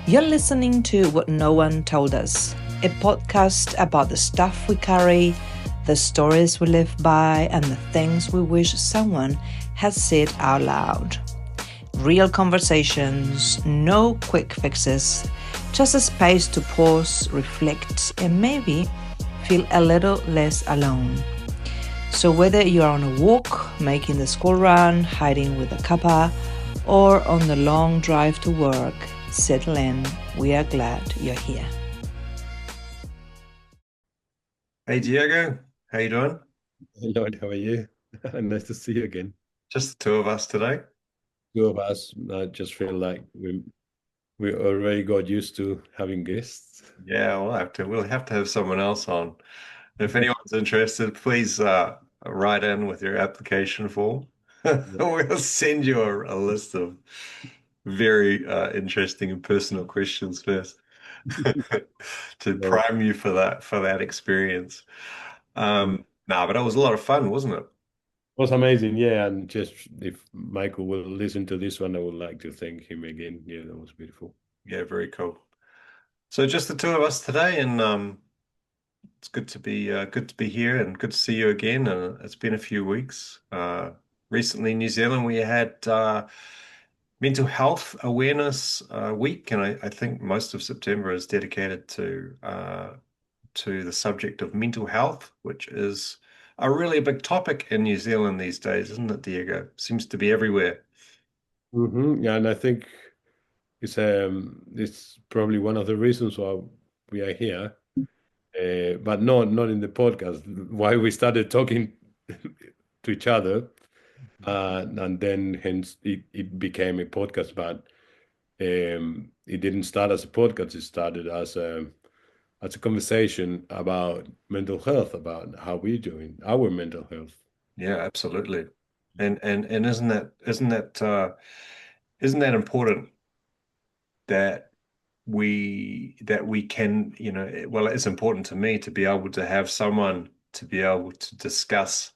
You're listening to What No One Told Us, a podcast about the stuff we carry, the stories we live by, and the things we wish someone had said out loud. Real conversations, no quick fixes, just a space to pause, reflect, and maybe feel a little less alone. So whether you're on a walk, making the school run, hiding with a cuppa, or on the long drive to work, settle in. We are glad you're here. Hey Diego, how you doing? Hey Lloyd, how are you? Nice to see you again. Just the two of us today. Two of us. I just feel like we already got used to having guests. Yeah, we'll have to have someone else on. If anyone's interested, please write in with your application form. Yeah. We'll send you a list of very interesting and personal questions first to No, prime you for that experience. it But it was a lot of fun, wasn't it? was amazing, yeah. And just if Michael will listen to this one, I would like to thank him again. Yeah, that was beautiful. Yeah, very cool. So just the two of us today, and it's good to be here and good to see you again. It's been a few weeks. Recently in New Zealand, we had Mental Health Awareness Week, and I think most of September is dedicated to the subject of mental health, which is a really big topic in New Zealand these days, isn't it, Diego? Seems to be everywhere. Yeah, and I think it's probably one of the reasons why we are here, but not in the podcast. Why we started talking to each other. And then hence it became a podcast, but it didn't start as a podcast. It started as a conversation about mental health, about how we're doing, our mental health. Yeah, absolutely. And isn't that important that we can, well, it's important to me to be able to have someone to be able to discuss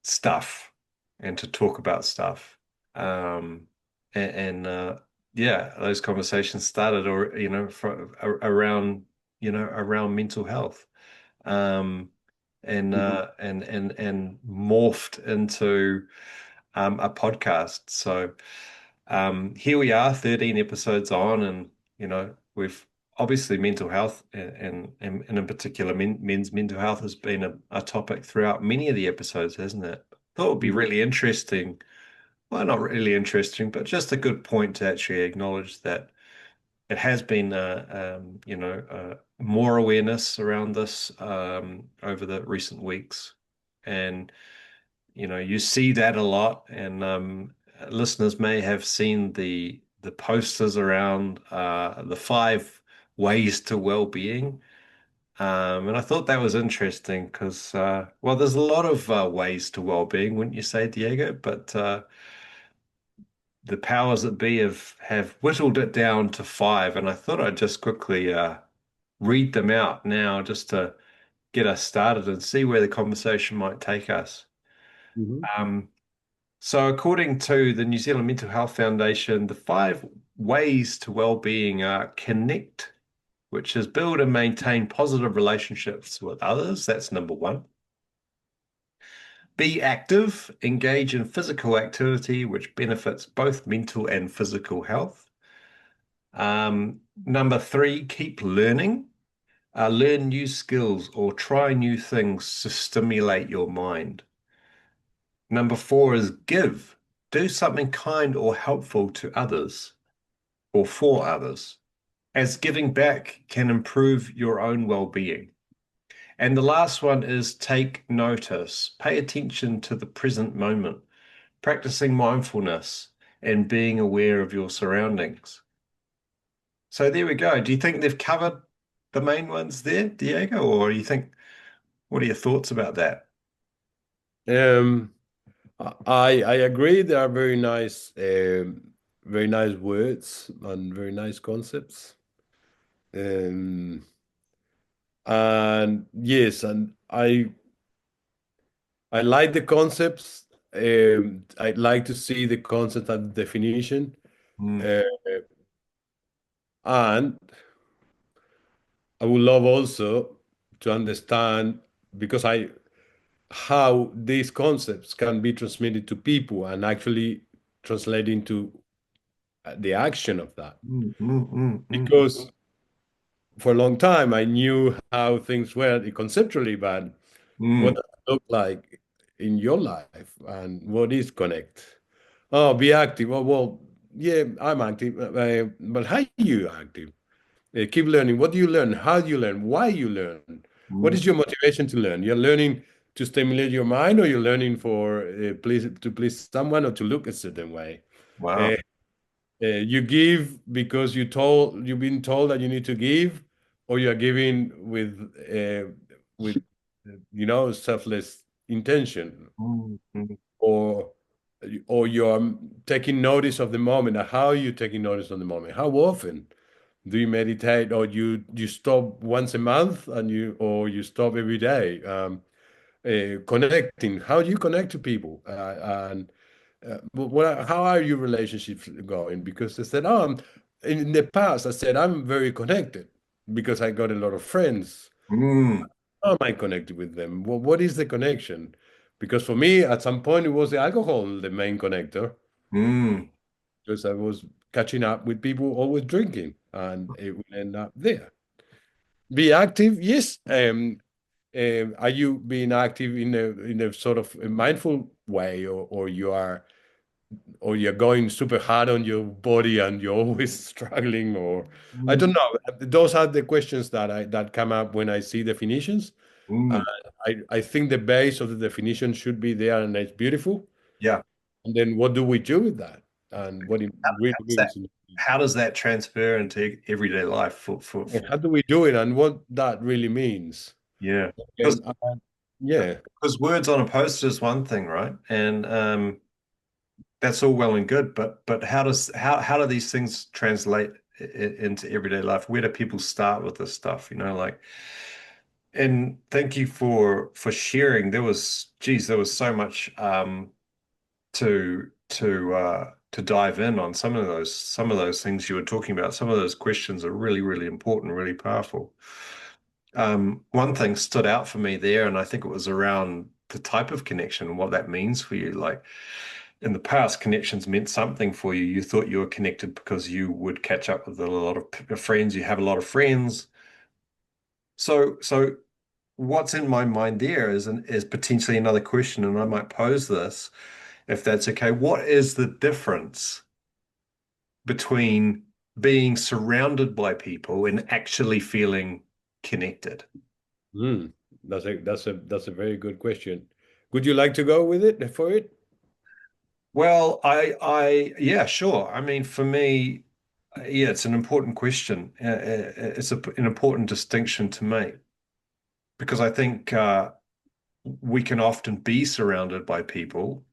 stuff and to talk about stuff. Um, and yeah, those conversations started or around mental health. Um, and Mhm. and morphed into a podcast. So here we are, 13 episodes on, and we've obviously mental health and in particular men's mental health has been a topic throughout many of the episodes, hasn't it? Thought it would be Mhm. really interesting. Well, not really interesting, but just a good point to actually acknowledge that it has been, more awareness around this over the recent weeks, and you see that a lot, and listeners may have seen the posters around the 5 ways to well-being. And I thought that was interesting because, well, there's a lot of ways to well-being, wouldn't you say, Diego? But the powers that be have whittled it down to 5, and I thought I'd just quickly read them out now just to get us started and see where the conversation might take us. Mhm. Um, So, according to the New Zealand Mental Health Foundation, the 5 ways to well-being are connect, which is build and maintain positive relationships with others. That's number one. Be active, engage in physical activity, which benefits both mental and physical health. Number 3, keep learning. Learn new skills or try new things to stimulate your mind. Number 4 is give. Do something kind or helpful to others or for others, as giving back can improve your own well-being. And the last one is take notice. Pay attention to the present moment, practicing mindfulness and being aware of your surroundings. So there we go. Do you think they've covered the main ones there, Diego, or what are your thoughts about that? Um, I agree. They are very nice words and very nice concepts. Um, and yes, and I like the concepts. I'd like to see the concept and definition. Mm, Uh, And I would love also to understand, because I how these concepts can be transmitted to people and actually translate into the action of that. Mm, mm, mm, mm, Because for a long time I knew how things were conceptually, but what mm, does it look like in your life and what is connect? Oh, be active. Oh, well, yeah, I'm active, but how are you active? Keep learning. What do you learn? How do you learn? Why you learn? What mm. is your motivation to learn? You're learning to stimulate your mind, or you're learning for please someone or to look a certain way. Wow. Uh, you give because you've been told that you need to give, or you're giving with selfless intention, Mm, mm, or you're taking notice of the moment. How are you taking notice of the moment? How often do you meditate, or you stop once a month and you stop every day? Connecting. How do you connect to people? And how are your relationships going? Because I said, in the past, I said I'm very connected because I got a lot of friends. mm, How am I connected with them? What is the connection? Because for me, at some point, it was the alcohol, the main connector, mm. because I was catching up with people always drinking, and it would end up there. Be active, yes. Are you being active in a sort of a mindful way, or you're going super hard on your body and you're always struggling, or I Mm, don't know. Those are the questions that come up when I see definitions. Uh, mm. I think the base of the definition should be there and it's beautiful. Yeah. And then what do we do with that? And what it really How's that, means. how does that transfer into everyday life And how do we do it and what that really means? yeah. And yeah. Because words on a poster is one thing, right? And that's all well and good, but how do these things translate into everyday life? Where do people start with this stuff? Like, and thank you for sharing. There was so much to dive in on some of those things you were talking about. Some of those questions are really, really important, really powerful. One thing stood out for me there, and I think it was around the type of connection and what that means for you. Like in the past, connections meant something for you. You thought you were connected because you would catch up with a lot of friends. You have a lot of friends. So what's in my mind there is potentially another question, and I might pose this if that's okay. What is the difference between being surrounded by people and actually feeling connected? Mm, that's a very good question. Would you like to go with it for it? Well, yeah, sure. I mean, for me, yeah, it's an important question. It's an important distinction to make because I think we can often be surrounded by people,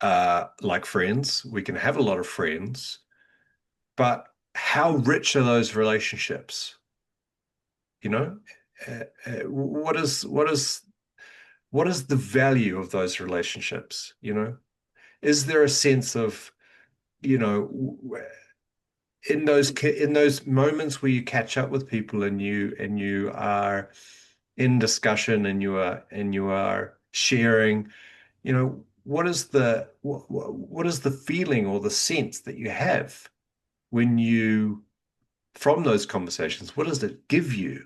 like friends. We can have a lot of friends, but how rich are those relationships? You know, what is the value of those relationships? Is there a sense of, you know, in those moments where you catch up with people and you are in discussion and you are sharing, what is the feeling or the sense that you have when you from those conversations? What does it give you,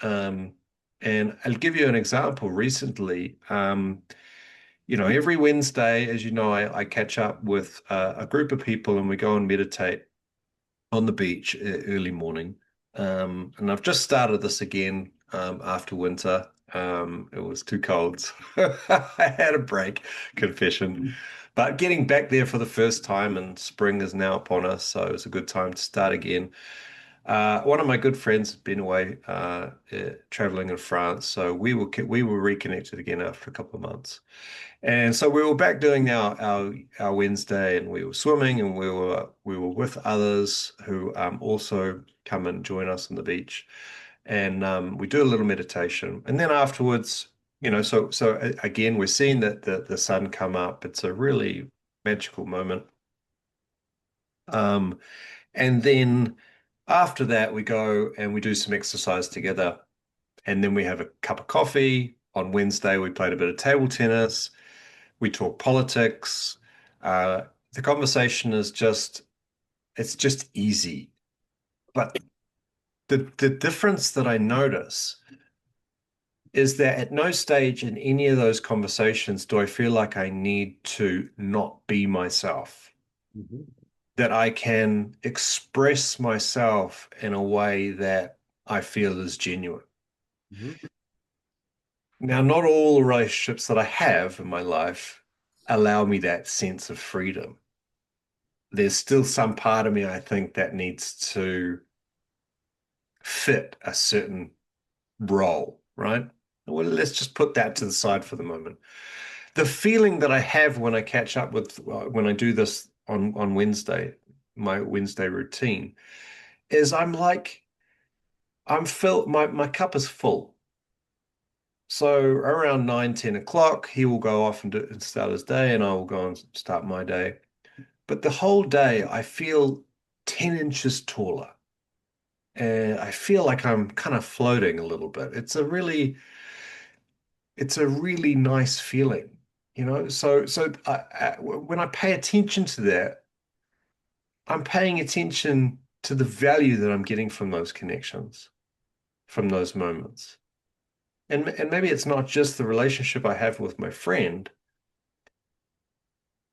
um, and I'll give you an example recently. Every Wednesday, as you know, I catch up with a group of people and we go and meditate on the beach early morning. And I've just started this again after winter. It was too cold. So I had a break, confession. But getting back there for the first time, and spring is now upon us, so it's a good time to start again. One of my good friends had been away traveling in France, so we were reconnected again after a couple of months. And so we were back doing our Wednesday, and we were swimming, and we were with others who also come and join us on the beach, and we do a little meditation, and then afterwards, again, we're seeing that the sun come up. It's a really magical moment. Um, And then after that, we go and we do some exercise together. And then we have a cup of coffee. On Wednesday, we played a bit of table tennis. We talk politics. Uh, the conversation is it's just easy. But the difference that I notice is that at no stage in any of those conversations do I feel like I need to not be myself, Mhm. that I can express myself in a way that I feel is genuine. Mhm. Now, not all the relationships that I have in my life allow me that sense of freedom. There's still some part of me, I think, that needs to fit a certain role, right? Well, let's just put that to the side for the moment. The feeling that I have when I catch up with, when I do this on Wednesday, my Wednesday routine, is I'm like, I'm filled, my cup is full. So around 9, 10 o'clock, he will go off and start his day, and I will go and start my day. But the whole day, I feel 10 inches taller. And I feel like I'm kind of floating a little bit. It's a really nice feeling, you know? When I pay attention to that, I'm paying attention to the value that I'm getting from those connections, from those moments. And maybe it's not just the relationship I have with my friend,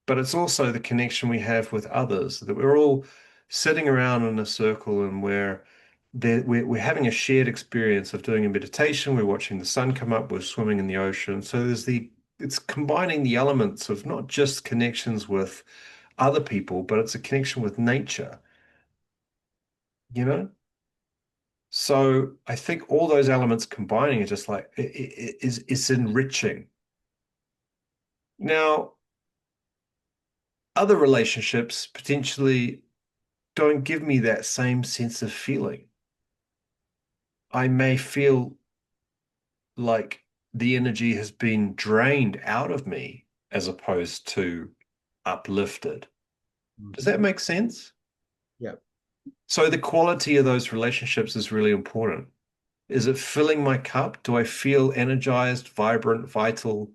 but it's also the connection we have with others, that we're all sitting around in a circle and we're having a shared experience of doing a meditation, we're watching the sun come up, we're swimming in the ocean. So it's combining the elements of not just connections with other people, but it's a connection with nature, you know? So I think all those elements combining are just like it's enriching. Now, other relationships potentially don't give me that same sense of feeling. I may feel like the energy has been drained out of me as opposed to uplifted. Does that Mhm. make sense? Yeah. So the quality of those relationships is really important. Is it filling my cup? Do I feel energized, vibrant, vital,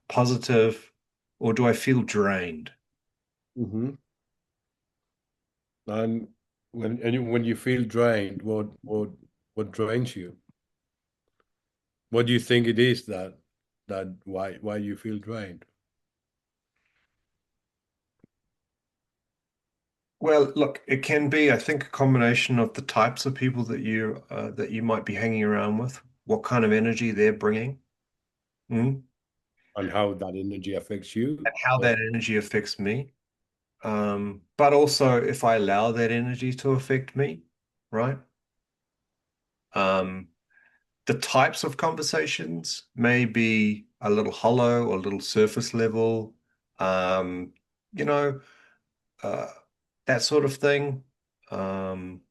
positive, or do I feel drained? Mhm. And when you feel drained, what drains you? What do you think it is that why you feel drained? Well, look, it can be, I think, a combination of the types of people that you might be hanging around with, what kind of energy they're bringing, mm, And how that energy affects you? and how Or that energy affects me. But also if I allow that energy to affect me, right? Um, the types of conversations may be a little hollow or a little surface level, um, you know, uh, that sort of thing. Um,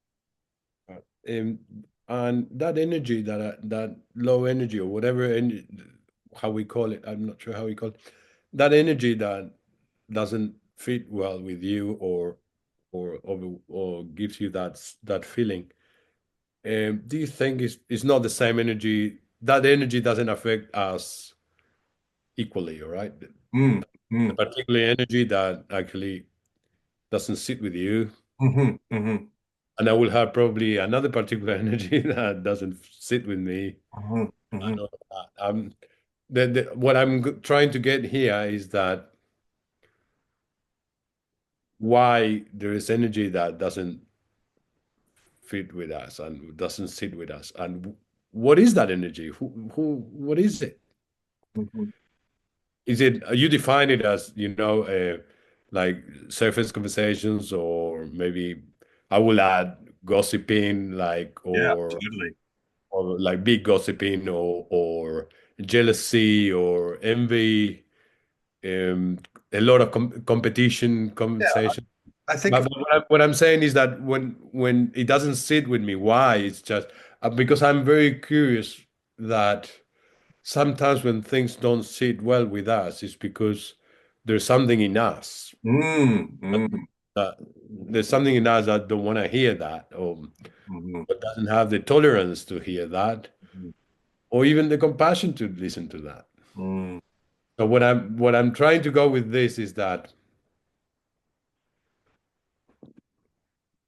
um, and that energy, that low energy or whatever, how we call it, I'm not sure how we call it, that energy that doesn't fit well with you or gives you that feeling. Do you think it's not the same energy? That energy doesn't affect us equally, all right? mm, The mm, particular energy that actually doesn't sit with you, mhm, mhm, and I will have probably another particular energy that doesn't sit with me. mhm, And mhm, all of that. What I'm trying to get here is that why there is energy that doesn't fit with us and doesn't sit with us, and what is that energy? What is it? mhm. Is it you define it as like surface conversations, or maybe I will add gossiping, like Yeah, totally. or like big gossiping, or jealousy or envy, um, a lot of competition Yeah, conversation. I think But if, what I'm saying is that when it doesn't sit with me, why? It's just because I'm very curious that sometimes when things don't sit well with us, it's because there's something in us mm, mm. there's something in us that don't want to hear that, Mhm. or doesn't have the tolerance to hear that, Mhm. or even the compassion to listen to that. Mm. So what I'm trying to go with this is that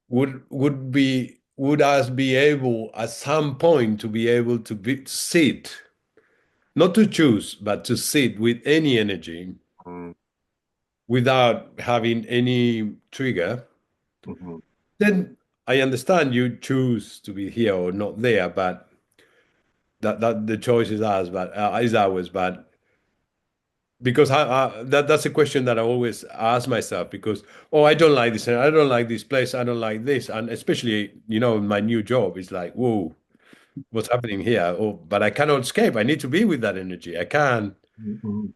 would us be able at some point to be able to sit, not to choose, but to sit with any energy Mm. without having any trigger. Mhm. Then I understand you choose to be here or not there, but that the choice is ours, but is ours. But because that's a question that I always ask myself, because I don't like this, and I don't like this place, I don't like this, and especially my new job is like, whoa, what's happening here? But I cannot escape. I need to be with that energy. Mhm.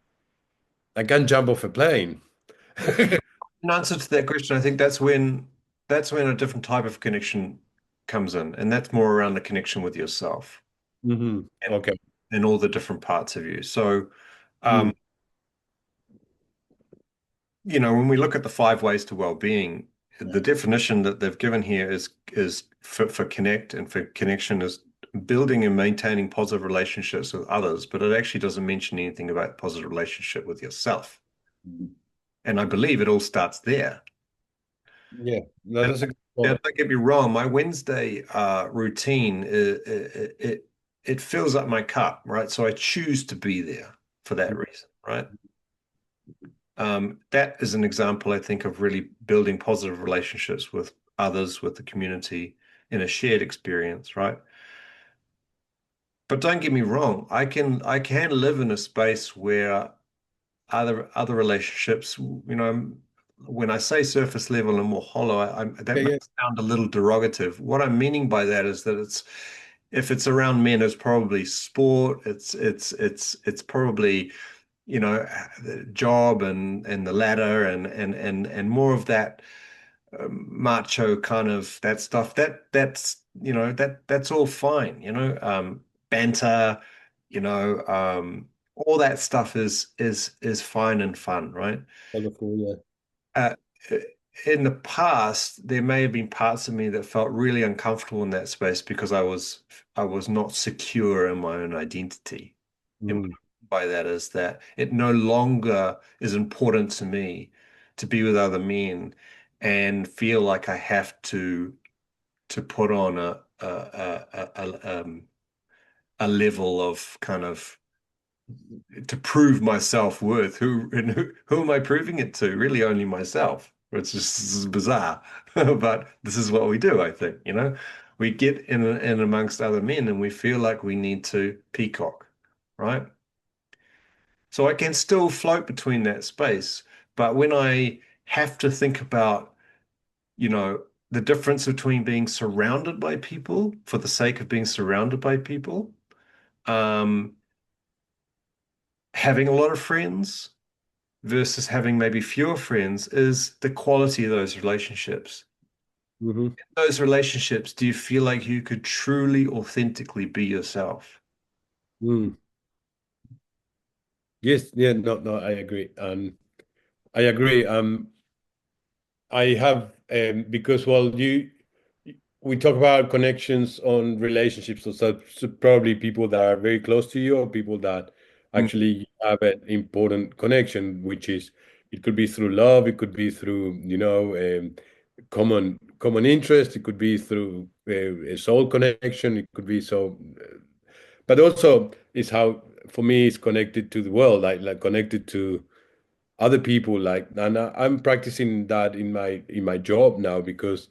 I can't jump off a plane. In answer to that question, I think that's when a different type of connection comes in, and that's more around the connection with yourself and Okay. all the different parts of you. So, Mm. um, when we look at the 5 ways to well-being, the definition that they've given here is for connect and for connection is building and maintaining positive relationships with others, but it actually doesn't mention anything about positive relationship with yourself. And I believe it all starts there. Yeah, no, And that's a good yeah, point. don't get me wrong, my Wednesday routine it fills up my cup, right? So I choose to be there for that reason, right? That is an example, I think, of really building positive relationships with others, with the community in a shared experience, right? But don't get me wrong, I can live in a space where other relationships, when I say surface level and more hollow, that Yeah, may yeah. sound a little derogative. What I'm meaning by that is that if it's around men, it's probably sport, it's probably the job and the ladder and more of that macho kind of that stuff. That's all fine, banter, all that stuff is fine and fun, right? Wonderful, yeah. Uh, in the past, there may have been parts of me that felt really uncomfortable in that space because I was not secure in my own identity. And what Mm. I mean by that is that it no longer is important to me to be with other men and feel like I have to put on a level of kind of to prove my self-worth. Who am I proving it to? Really only myself. Which is bizarre, but this is what we do, I think, We get in amongst other men and we feel like we need to peacock, right? So I can still float between that space, but when I have to think about, the difference between being surrounded by people for the sake of being surrounded by people, um, having a lot of friends versus having maybe fewer friends is the quality of those relationships. Hmm. In those relationships, do you feel like you could truly, authentically be yourself? Mm. Yes, yeah, no, no, I agree. I agree. I have because we talk about connections on relationships, so probably people that are very close to you or people that Mm. actually have an important connection, which is it could be through love, it could be through common interest, it could be through a soul connection, it could be but also is how for me it's connected to the world, like connected to other people, and I'm practicing that in my job now because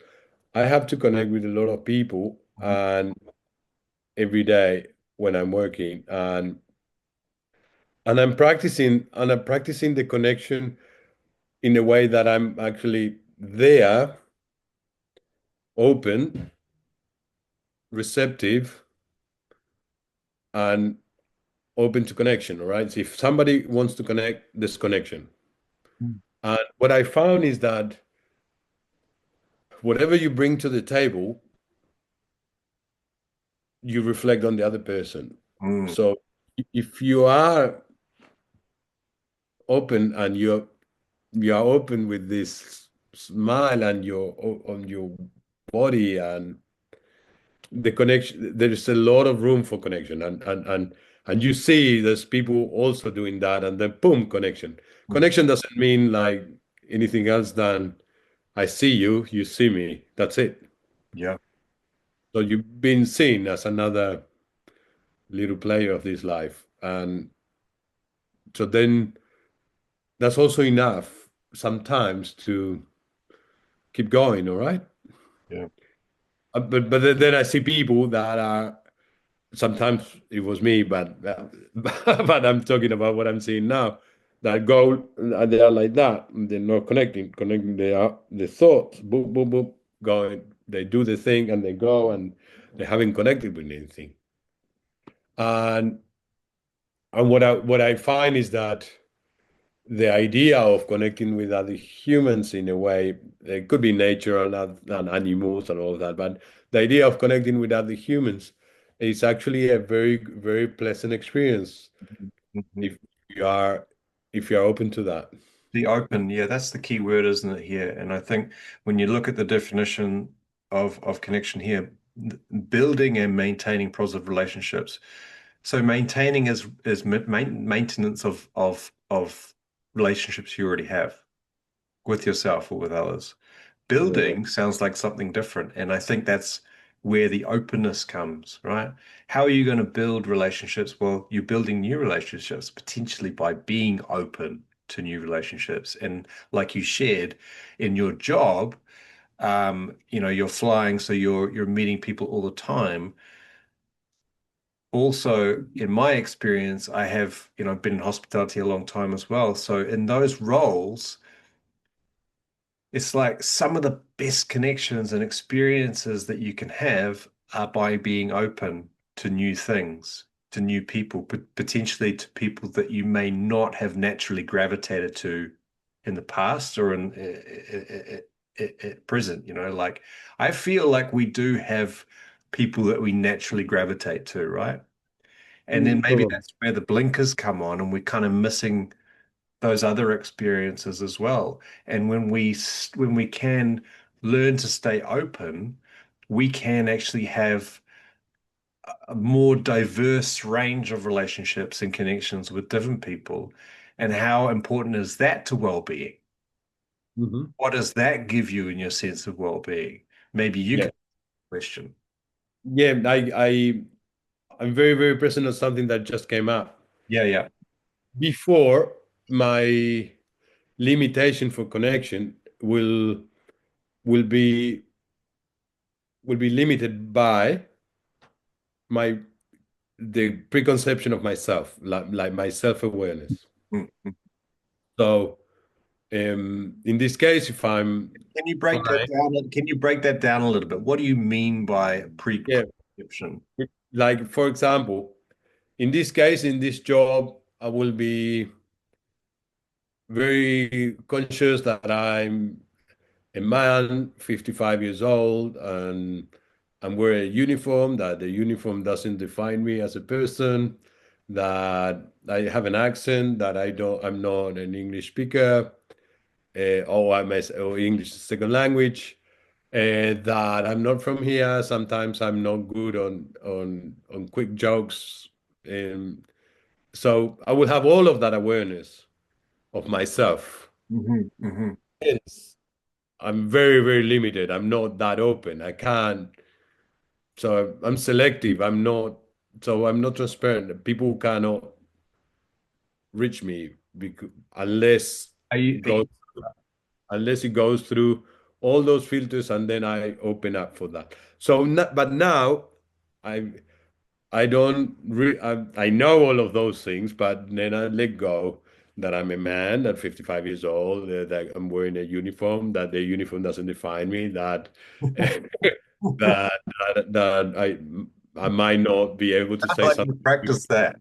I have to connect with a lot of people and every day when I'm working, and I'm practicing the connection in a way that I'm actually there, open, receptive, and open to connection. All right, so if somebody wants to connect, this connection. And what I found is that whatever you bring to the table, you reflect on the other person. Mm. So if you are open and you are open with this smile and your on your body and the connection. There is a lot of room for connection, and you see there's people also doing that, and then boom, connection. Mm. Connection doesn't mean like anything else than I see you, you see me. That's it. Yeah. So you've been seen as another little player of this life, and so then that's also enough sometimes to keep going. All right. Yeah. But then I see people that are sometimes it was me, but but I'm talking about what I'm seeing now. That go and they are like that. They're not connecting. They are the thoughts, boom, boom, boom, going. They do the thing and they go and they haven't connected with anything. And what I find is that the idea of connecting with other humans in a way, it could be nature and animals and all that, but the idea of connecting with other humans is actually a very, very pleasant experience Mhm. if you are if you're open to that. The open, yeah, that's the key word, isn't it, here? And I think when you look at the definition of connection here, building and maintaining positive relationships. So maintaining is maintenance of relationships you already have with yourself or with others. Yeah. Building sounds like something different, and I think that's where the openness comes, right? How are you going to build relationships? Well, you're building new relationships potentially by being open to new relationships. And like you shared in your job, you're flying, so you're meeting people all the time. Also, in my experience, I have, been in hospitality a long time as well. So in those roles, it's like some of the best connections and experiences that you can have are by being open to new things, to new people, potentially to people that you may not have naturally gravitated to in the past or in at present. Like I feel like we do have people that we naturally gravitate to, right? And then maybe Probably. that's where the blinkers come on, and we're kind of missing those other experiences as well. And when we can learn to stay open, we can actually have a more diverse range of relationships and connections with different people. And how important is that to well-being? Mhm. What does that give you in your sense of well-being? Maybe you Yeah. can question. Yeah, I'm very, very present on something that just came up. Yeah, yeah. Before, my limitation for connection will be will be limited by my the preconception of myself, like my self-awareness. Mm. So, in this case, if I'm Can you break that fine, down? Can you break that down a little bit? What do you mean by yeah, preconception? like for example, in this case, in this job, I will be very conscious that I'm a man, 55 years old, and I'm wearing a uniform, that the uniform doesn't define me as a person, that I have an accent, that I'm not an English speaker, or English is second language, that I'm not from here. Sometimes I'm not good on quick jokes. Um, so I will have all of that awareness of myself. Hmm. Hence, I'm very, very limited. I'm not that open. I can't. So I'm selective. I'm not transparent. People cannot reach me because Are you, are you, unless it goes through all those filters and then I open up for that. But now I I don't I know all of those things, but then I let go that I'm a man at 55 years old, that I'm wearing a uniform, that the uniform doesn't define me, that that I might not be able to say like you something practice that?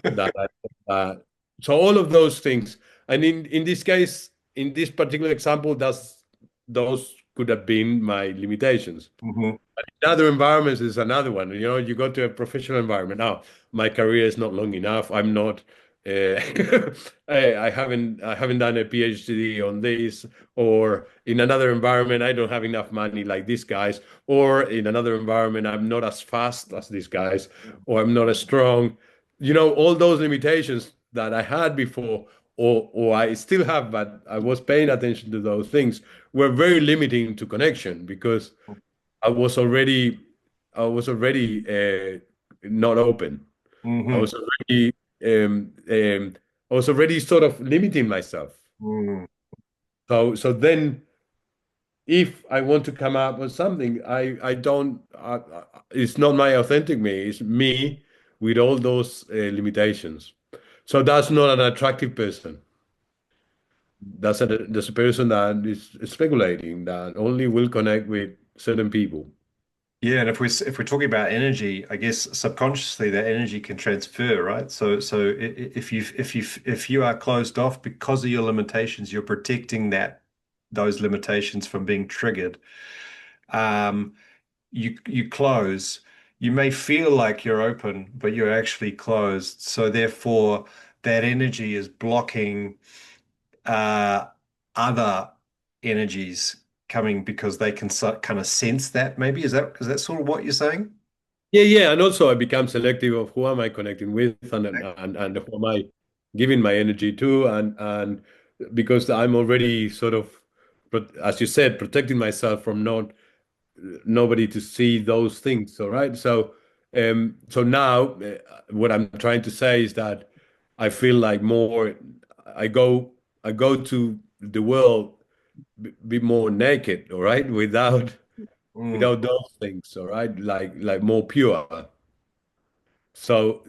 that so all of those things. And in this case, in this particular example, those could have been my limitations. Hmm. In other environments is another one. You go to a professional environment. Now, my career is not long enough. I'm not. I haven't done a PhD on this, or in another environment I don't have enough money like these guys, or in another environment I'm not as fast as these guys, or I'm not as strong. All those limitations that I had before, or I still have, but I was paying attention to those things, were very limiting to connection because I was already I was already not open. I Hmm. was already um, um, I was already sort of limiting myself. Mm. So then, if I want to come up with something, I don't. It's not my authentic me. It's me with all those limitations. So that's not an attractive person. That's a person that is speculating, that only will connect with certain people. Yeah, and if we're talking about energy, I guess subconsciously that energy can transfer, right? If you are closed off because of your limitations, you're protecting those limitations from being triggered. Um, you close. You may feel like you're open, but you're actually closed. So therefore, that energy is blocking uh, other energies coming because they can kind of sense that. Maybe is that sort of what you're saying? Yeah, yeah, and also I become selective of who am I connecting with, and who am I giving my energy to, and because I'm already sort of, as you said, protecting myself from not nobody to see those things. All right, so now what I'm trying to say is that I feel like more I go I go to the world be more naked, all right, Mm, without those things, all right, like more pure. So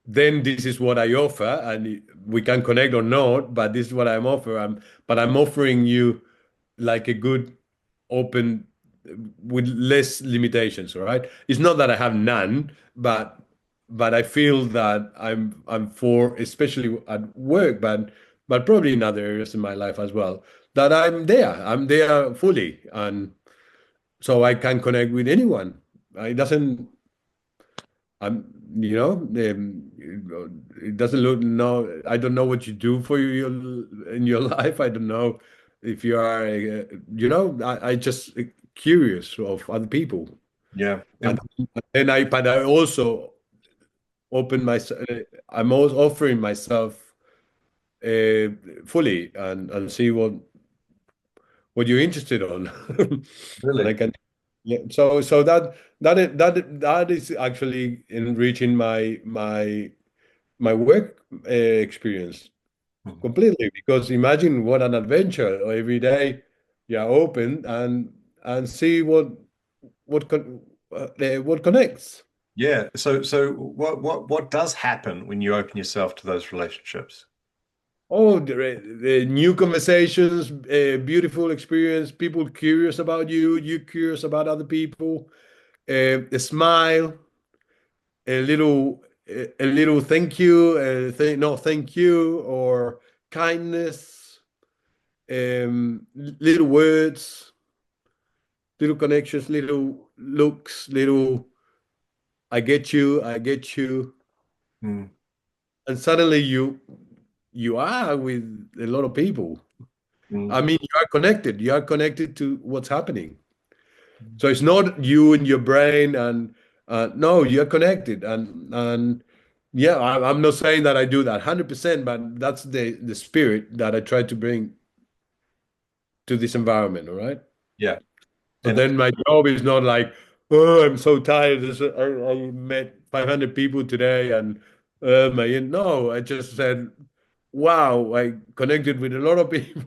then this is what I offer, and we can connect or not, but this is what I'm offering. But I'm offering you like a good open with less limitations, all right? It's not that I have none, but I feel that I'm for, especially at work, but probably in other areas in my life as well, that I'm there fully, and so I can connect with anyone. It doesn't I'm, it doesn't look, no, I don't know what you do for in your life. I don't know if you are, I just curious of other people. yeah. And but I also open myself, I'm also offering myself uh, fully, and see what you're interested on. And I Really? can, yeah. So that is actually enriching my work experience Mhm. completely, because imagine what an adventure every day you're open and see what connects. Yeah. So what does happen when you open yourself to those relationships? Oh, the new conversations, beautiful experience, people curious about you, you curious about other people, a smile, a little thank you, no thank you, or kindness, little words, little connections, little looks, little I get you, Mm, and suddenly you are with a lot of people. mm, I mean, you are connected. You are connected to what's happening. So it's not you and your brain, and no, you're connected, and yeah, I'm not saying that I do that 100%, but that's the spirit that I try to bring to this environment. All right. yeah. So And then my job is not like, oh, I'm so tired. I met 500 people today, and no, I just said, wow, I connected with a lot of people,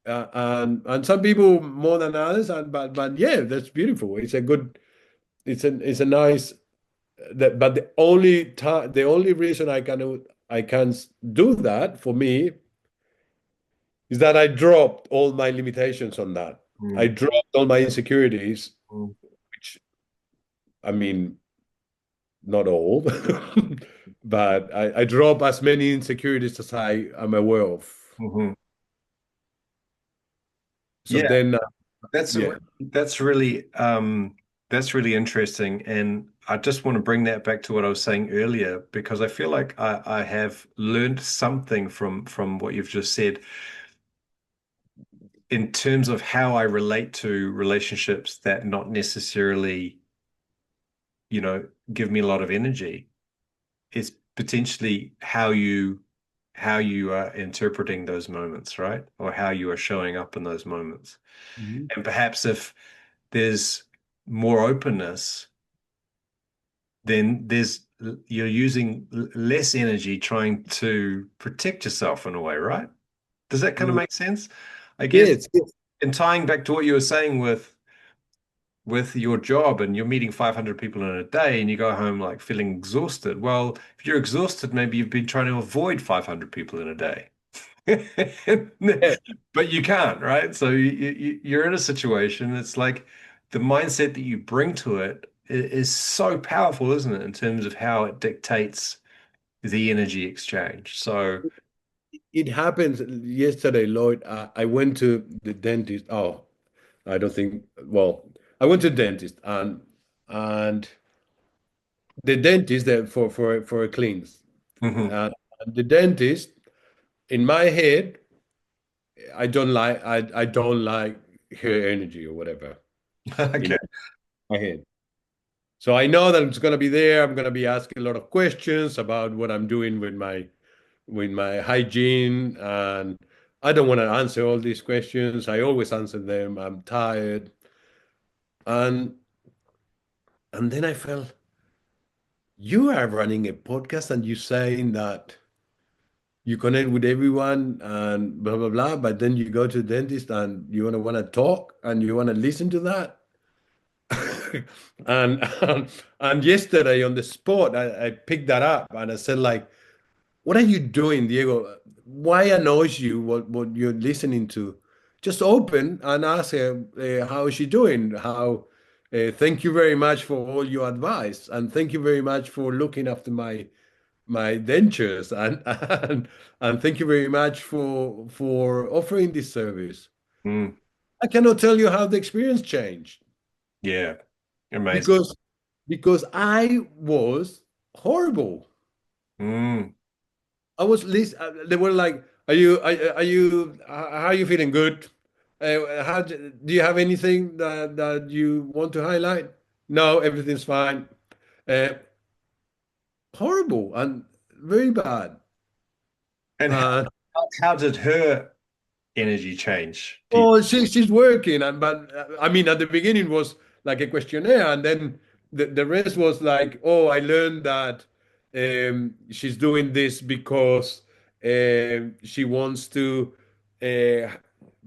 and some people more than others, and but yeah, that's beautiful. It's a nice. But the only reason I can do that for me is that I dropped all my limitations on that. I mm, dropped all my insecurities, mm, which I mean, not all, but I drop as many insecurities as I am aware of. mhm. So Yeah, then, that's yeah, that's really that's really interesting. And I just want to bring that back to what I was saying earlier, because I feel like I have learned something from what you've just said in terms of how I relate to relationships that not necessarily, give me a lot of energy. It's potentially how you are interpreting those moments, right? Or how you are showing up in those moments. Mhm. And perhaps if there's more openness, then you're using less energy trying to protect yourself in a way, right? Does that kind of Mm. make sense? I guess, Yes, yes. and tying back to what you were saying with your job, and you're meeting 500 people in a day and you go home like feeling exhausted. Well, if you're exhausted, maybe you've been trying to avoid 500 people in a day. Yeah. But you can't, right? So you're in a situation. It's like the mindset that you bring to it is so powerful, isn't it, in terms of how it dictates the energy exchange. So, It happens yesterday, Lloyd. I went to the dentist. Oh, I don't think, well, I went to the dentist and the dentist there for a cleans. mhm. And the dentist in my head, I don't like her energy or whatever in Okay. my head. So I know that it's gonna be there. I'm gonna be asking a lot of questions about what I'm doing with my hygiene, and I don't want to answer all these questions. I always answer them. I'm tired. And and then I felt you are running a podcast and you saying that you connect with everyone and blah blah blah, but then you go to the dentist and you want to talk and you want to listen to that. and and yesterday on the spot, I picked that up and I said like, what are you doing, Diego? Why annoys you what you're listening to? Just open and ask her, how is she doing? Thank you very much for all your advice, and thank you very much for looking after my dentures, and thank you very much for offering this service. Mm, I cannot tell you how the experience changed yeah. Amazing. because I was horrible. Mm, I was least. They were like, Are you? How are you feeling? Good. Do you have anything that you want to highlight? No, everything's fine. Uh, Horrible and very bad. and Uh, how did her energy change? oh, she's working, and but I mean, at the beginning was like a questionnaire, and then the rest was like, oh, I learned that she's doing this because she wants to uh,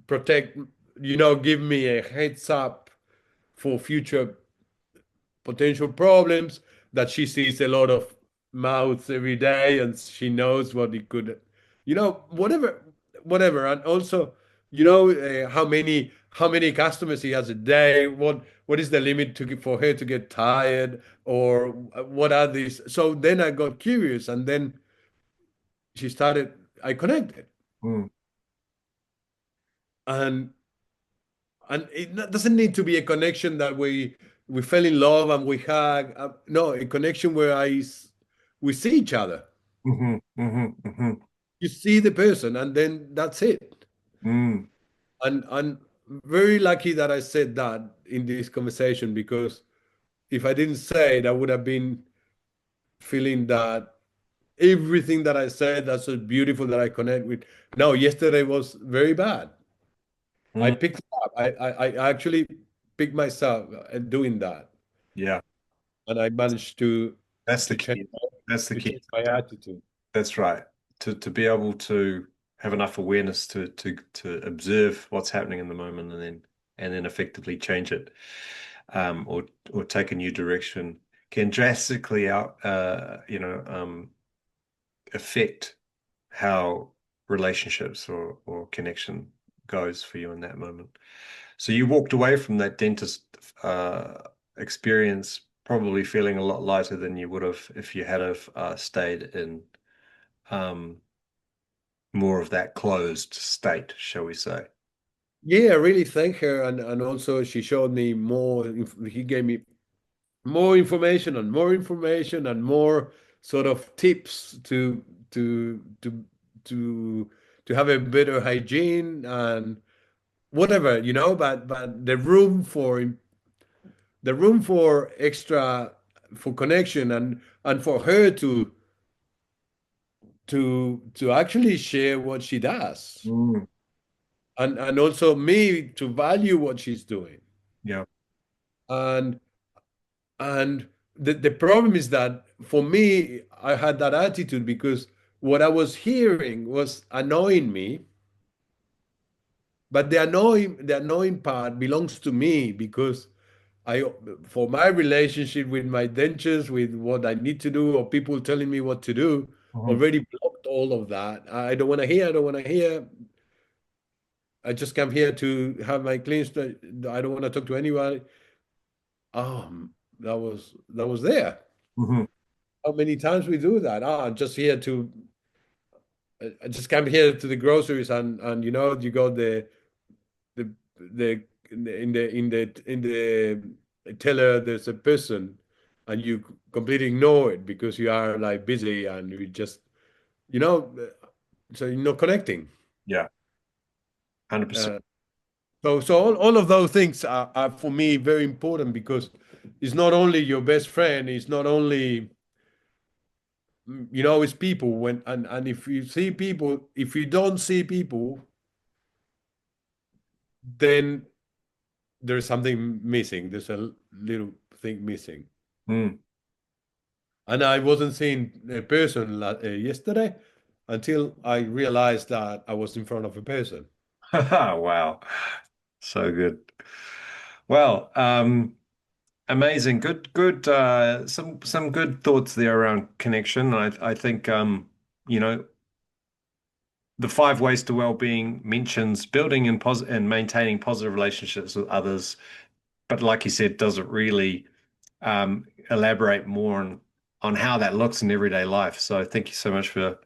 protect, give me a heads up for future potential problems, that she sees a lot of mouths every day and she knows what it could, whatever. And also, how many customers he has a day, what is the limit for her to get tired, or what are these. So then I got curious, and then I connected. Mm, And it doesn't need to be a connection that we fell in love and we hug. No, a connection where we see each other. mhm, mhm, mhm, You see the person, and then that's it. mm, And I'm very lucky that I said that in this conversation, because if I didn't say it, I would have been feeling that everything that I said that's so beautiful that I connect with. No, yesterday was very bad. I mm. picked up. I actually picked myself doing that, Yeah, and I managed to that's the to change key. That's the to key. change my attitude. That's right. To be able to have enough awareness to observe what's happening in the moment, and then effectively change it, or take a new direction, can drastically affect how relationships or connection goes for you in that moment. So you walked away from that dentist experience probably feeling a lot lighter than you would have if you had have stayed in um, more of that closed state, shall we say. Yeah, I really thank her, and also she showed me more. He gave me more information and more sort of tips to to to to have a better hygiene and whatever, but the room for extra for connection and for her to actually share what she does Mm. and also me to value what she's doing. Yeah. And And the problem is that for me, I had that attitude because what I was hearing was annoying me, but the annoying part belongs to me because I, for my relationship with my dentures, with what I need to do, or people telling me what to do, Mhm. already blocked all of that. I don't want to hear, I don't want to hear. I just come here to have my clean. I don't want to talk to anybody. That was there. Mhm. How many times we do that? I'm just here to I just come here to the groceries and you go the in the teller there's a person and you completely ignore it because you are like busy and you just you know so you're not connecting. Yeah. 100%. Uh, so all of those things are for me very important because it's not only your best friend, it's not only it's people and if you see people, if you don't see people, then there's something missing. There's a little thing missing. Mm. And I wasn't seeing a person yesterday until I realized that I was in front of a person. Wow. So good. Well, amazing. Good, some good thoughts there around connection. I think you know, the five ways to well-being mentions building and maintaining positive relationships with others, but like you said, doesn't really elaborate more on how that looks in everyday life. So thank you so much for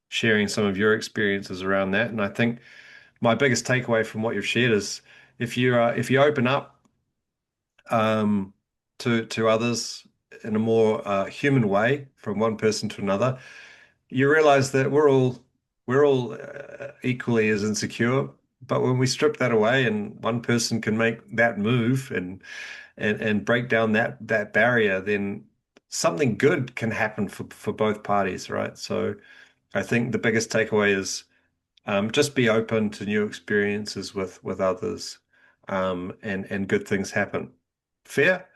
sharing some of your experiences around that. And I think my biggest takeaway from what you've shared is if you open up um, to others in a more human way from one person to another, you realize that we're all equally as insecure. But when we strip that away and one person can make that move and break down that barrier, then something good can happen for both parties, right? So I think the biggest takeaway is just be open to new experiences with others, and good things happen. Fair?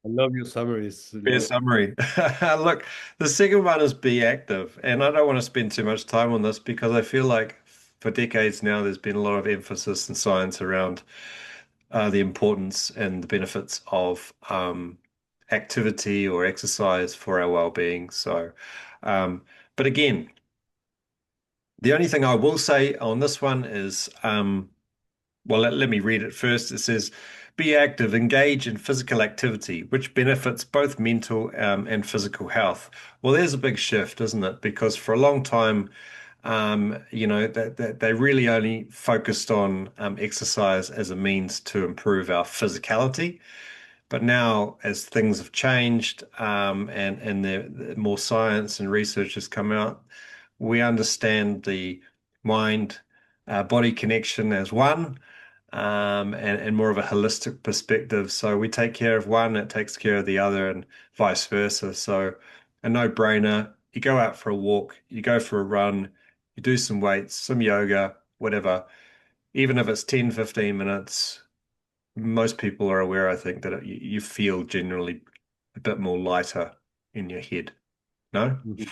I love your summaries. Fair summary. Look, the second one is be active, and I don't want to spend too much time on this because I feel like for decades now there's been a lot of emphasis in science around the importance and the benefits of activity or exercise for our well-being. So, but again, the only thing I will say on this one is, well, let me read it first. It says, be active, engage in physical activity, which benefits both mental and physical health. Well, there's a big shift, isn't it? Because for a long time, that they really only focused on exercise as a means to improve our physicality. But now, as things have changed, and the more science and research has come out, we understand the mind body connection as one, and more of a holistic perspective. So we take care of one, it takes care of the other, and vice versa. So a no-brainer. You go out for a walk, you go for a run, you do some weights, some yoga, whatever. Even if it's 10, 15 minutes, most people are aware, I think, that you feel generally a bit more lighter in your head. No? Mhm.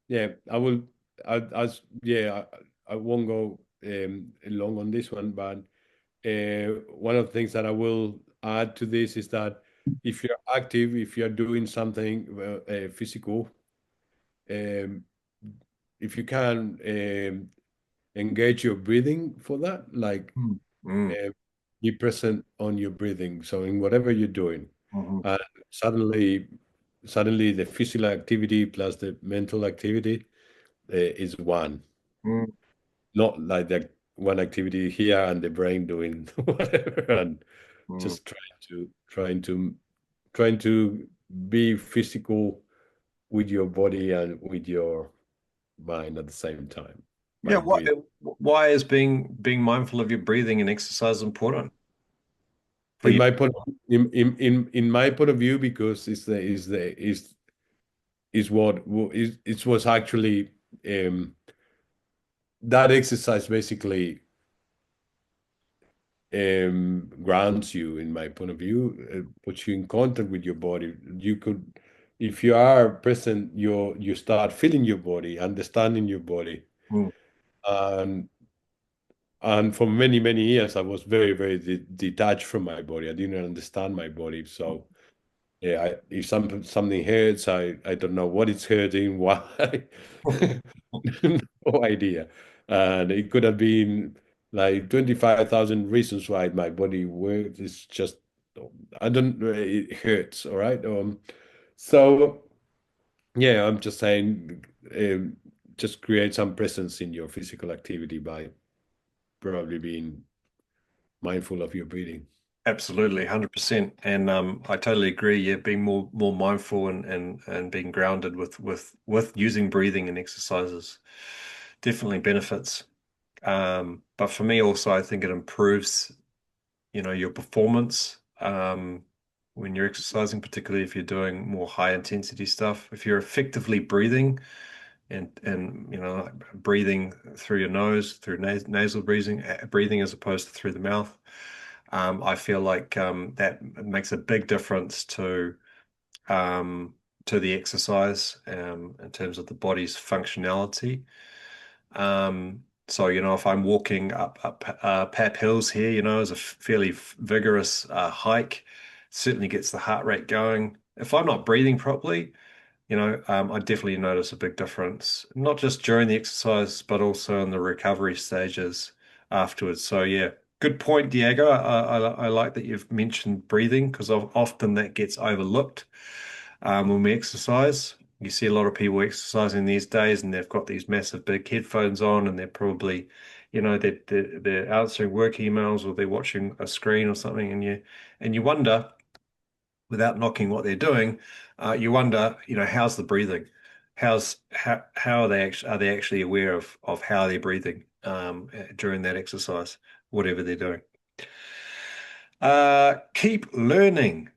Yeah, I will. Yeah, I won't go long on this one, but one of the things that I will add to this is that if you're active, if you're doing something physical, um, if you can engage your breathing for that, like Mm. Mm. uh, be present on your breathing. So in whatever you're doing, Mhm. and suddenly, suddenly the physical activity plus the mental activity is one. Not like that one activity here and the brain doing whatever. And Mm. just trying to be physical with your body and with your mind at the same time Yeah, by breathing. why is being mindful of your breathing and exercise important for In you? my point, in my point of view, because is what is it was actually that exercise basically grounds you, in my point of view, puts you in contact with your body. You could, if you are present, you start feeling your body, understanding your body, Mm. and for many many years I was very detached from my body. I didn't understand my body, so yeah, if something hurts, I don't know what it's hurting, why, no idea, and it could have been like 25,000 reasons why my body works. It's just I don't. It hurts, all right. So yeah, I'm just saying, just create some presence in your physical activity by probably being mindful of your breathing. Absolutely, 100%. And I totally agree. Yeah, being more mindful and being grounded with using breathing and exercises definitely benefits. But for me also, I think it improves, your performance when you're exercising, particularly if you're doing more high intensity stuff. If you're effectively breathing and like breathing through your nose, through nasal breathing as opposed to through the mouth. I feel like that makes a big difference um, to the exercise in terms of the body's functionality. So, if I'm walking up Pap Hills here, is a fairly vigorous hike, certainly gets the heart rate going. If I'm not breathing properly, I definitely notice a big difference, not just during the exercise, but also in the recovery stages afterwards. So yeah, good point, Diego. I like that you've mentioned breathing because often that gets overlooked when we exercise. You see a lot of people exercising these days, and they've got these massive big headphones on, and they're probably, they're answering work emails or they're watching a screen or something, and you wonder without knocking what they're doing, you wonder, how's the breathing? How are they actually aware of how they're breathing during that exercise, whatever they're doing? Keep learning.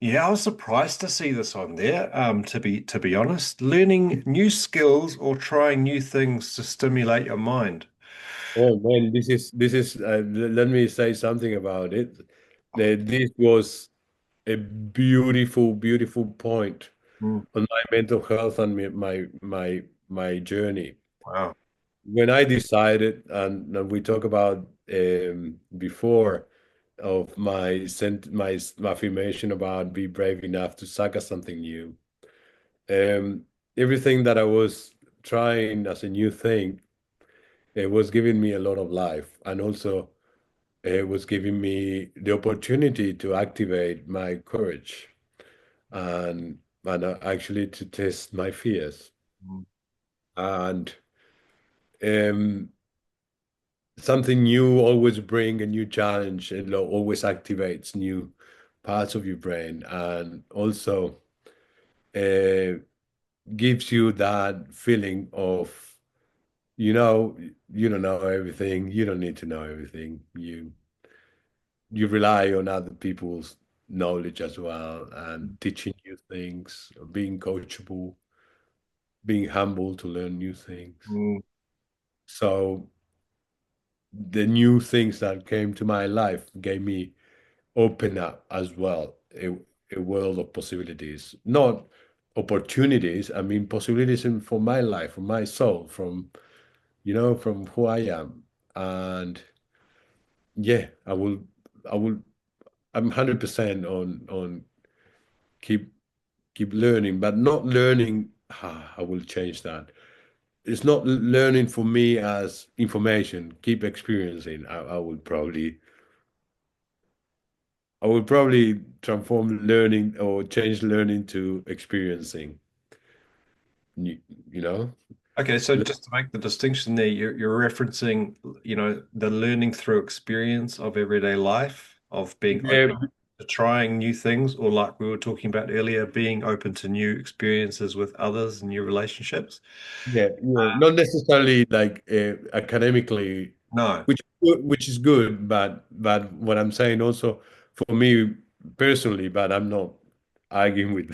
Yeah, I was surprised to see this on there. To be honest, learning new skills or trying new things to stimulate your mind. Oh man, this is. Let me say something about it. This was a beautiful point Mm, on my mental health and my journey. wow. When I decided, and we talked about before of my affirmation about be brave enough to suck at something new. Um, Everything that I was trying as a new thing, it was giving me a lot of life, and also it was giving me the opportunity to activate my courage and actually to test my fears. Mm, And um, something new always bring a new challenge. It always activates new parts of your brain, and also uh, gives you that feeling of, you know, you don't know everything. You don't need to know everything. You rely on other people's knowledge as well and teaching you things, being coachable, being humble to learn new things. mm, So the new things that came to my life gave me open up as well a world of possibilities, not opportunities. I mean possibilities for my life, for my soul, from who I am. And yeah, I will I'm 100% on keep keep learning, but not learning. I will change that. It's not learning for me as information. Keep experiencing. I would probably transform learning or change learning to experiencing. You, you know? Okay, so just to make the distinction there, you're referencing, the learning through experience of everyday life of being Yeah, open to trying new things, or like we were talking about earlier, being open to new experiences with others and new relationships. yeah. Not necessarily like academically, No. which is good, but what I'm saying also for me personally, but I'm not arguing with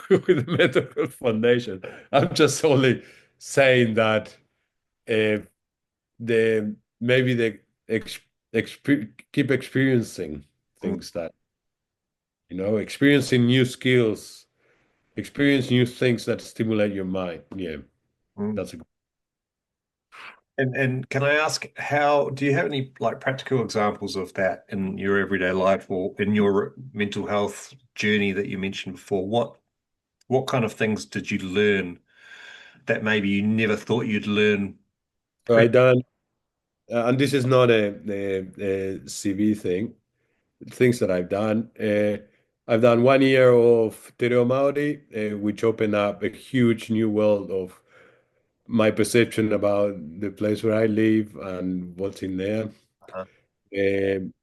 with the medical foundation. I'm just only saying that uh, the maybe the keep experiencing Mm, things that experiencing new skills, experience new things that stimulate your mind. Yeah, mm. that's a And can I ask, how do you have any like practical examples of that in your everyday life or in your mental health journey that you mentioned before? What kind of things did you learn that maybe you never thought you'd learn so I pre? done, and this is not a CV thing. Things that I've done. I've done 1 year of Aotearoa, which opened up a huge new world of my perception about the place where I live and what's in there. Uh, Um,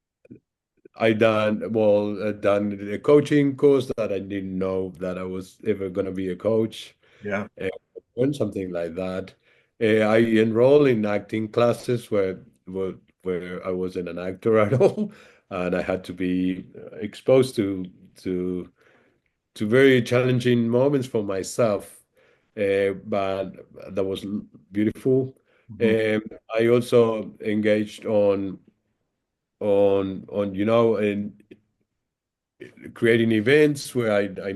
I done a coaching course that I didn't know that I was ever going to be a coach. yeah. Uh, Learn something like that. I enrolled in acting classes where I wasn't an actor at all, and I had to be exposed to to very challenging moments for myself. But that was beautiful. Mhm. Um, I also engaged on in creating events where I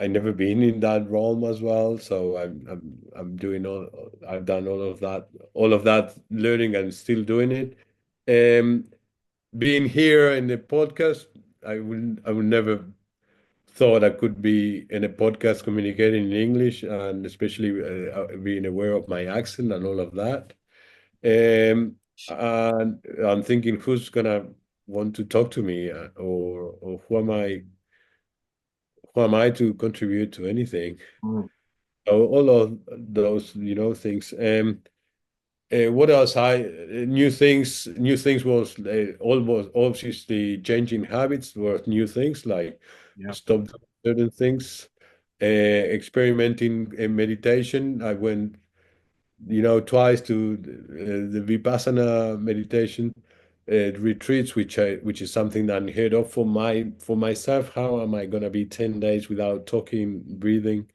never been in that realm as well. So I'm doing all I've done all of that learning and still doing it. Um, Being here in the podcast, I would never thought I could be in a podcast communicating in English and especially being aware of my accent and all of that. And I'm thinking, who's gonna want to talk to me, or who am I to contribute to anything? Mm. So all of those, things. What else? New things was almost obviously changing habits were new things like Yeah. stop doing certain things, experimenting in meditation. I went, twice to the Vipassana meditation retreats, which is something that unheard of for myself. How am I gonna be 10 days without talking, breathing?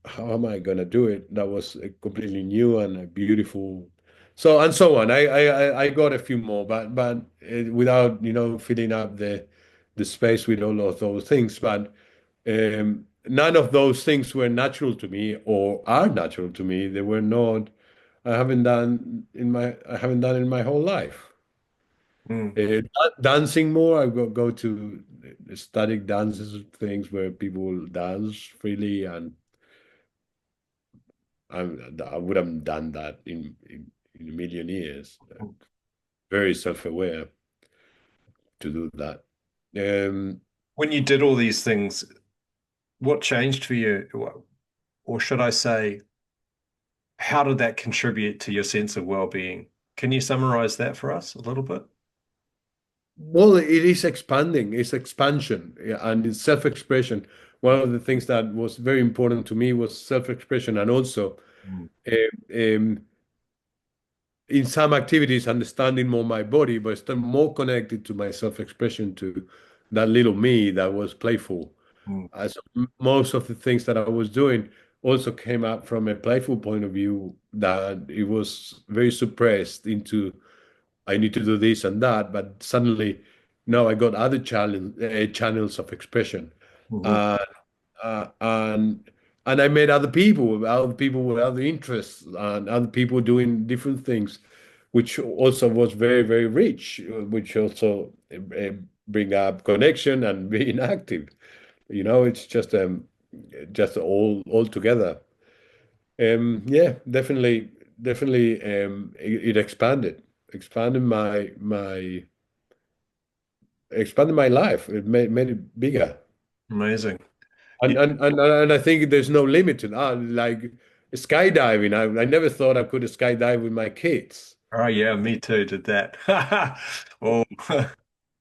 How am I gonna do it? That was completely new and a beautiful. So and so on. I got a few more, but without filling up the space with all of those things. But none of those things were natural to me or are natural to me. They were not. I haven't done in my whole life. Mm. Dancing more. I go to static dances, things where people dance freely and. I would have done that in a million years. Very self-aware to do that. Um, When you did all these things, what changed for you? Or should I say, how did that contribute to your sense of well-being? Can you summarize that for us a little bit? well, it is expanding. It's expansion, yeah, and it's self-expression. One of the things that was very important to me was self-expression, and also Mm. um, in some activities, understanding more my body, but still more connected to my self-expression, to that little me that was playful. Mm. As most of the things that I was doing also came up from a playful point of view, that it was very suppressed into I need to do this and that, but suddenly now I got other channels of expression, Mhm. uh, uh, and and I met other people with other interests, and other people doing different things, which also was very very rich, which also bring up connection and being active. It's just all together. Yeah, definitely. It expanded expanded my life. It made it bigger, Amazing. and You- and I think there's no limit to that. Like skydiving, I never thought I could skydive with my kids. Oh yeah, me too, did that. Oh,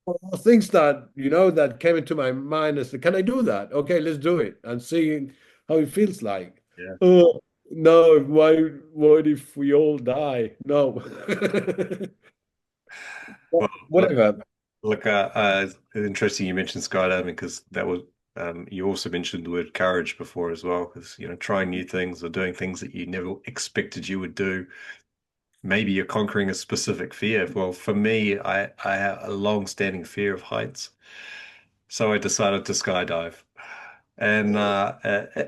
Or things that, that came into my mind as, can I do that? Okay, let's do it and see how it feels like. yeah. Oh, no, why, what if we all die? No. Well, Whatever. look, it's interesting you mentioned skydiving because that was you also mentioned the word courage before as well, because trying new things or doing things that you never expected you would do. Maybe you're conquering a specific fear. Well, for me, I have a long-standing fear of heights, so I decided to skydive. And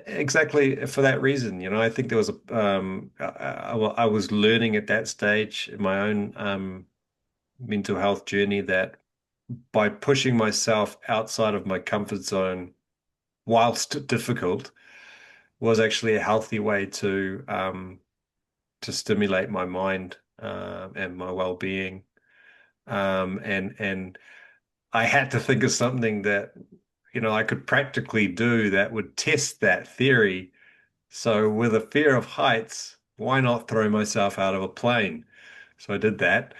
exactly for that reason, I think there was I was learning at that stage in my own mental health journey that by pushing myself outside of my comfort zone, whilst difficult, was actually a healthy way to stimulate my mind and my well-being. And I had to think of something that I could practically do that would test that theory. So with a fear of heights, why not throw myself out of a plane? So I did that.